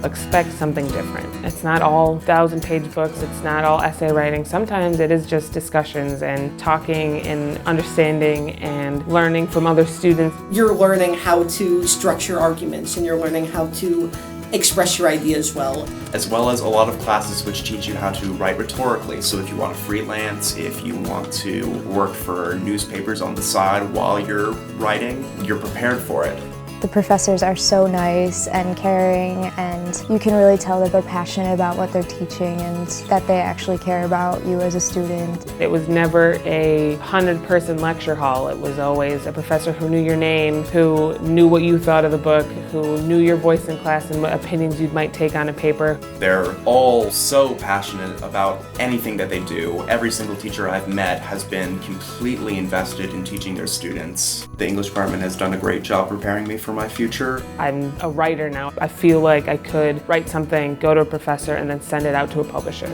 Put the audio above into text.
expect something different. It's not all 1,000-page books, it's not all essay writing. Sometimes it is just discussions and talking and understanding and learning from other students. You're learning how to structure arguments and you're learning how to express your ideas well. As well as a lot of classes which teach you how to write rhetorically. So if you want to freelance, if you want to work for newspapers on the side while you're writing, you're prepared for it. The professors are so nice and caring, and you can really tell that they're passionate about what they're teaching and that they actually care about you as a student. It was never a 100-person lecture hall. It was always a professor who knew your name, who knew what you thought of the book, who knew your voice in class and what opinions you might take on a paper. They're all so passionate about anything that they do. Every single teacher I've met has been completely invested in teaching their students. The English department has done a great job preparing me for my future. I'm a writer now. I feel like I could write something, go to a professor, and then send it out to a publisher.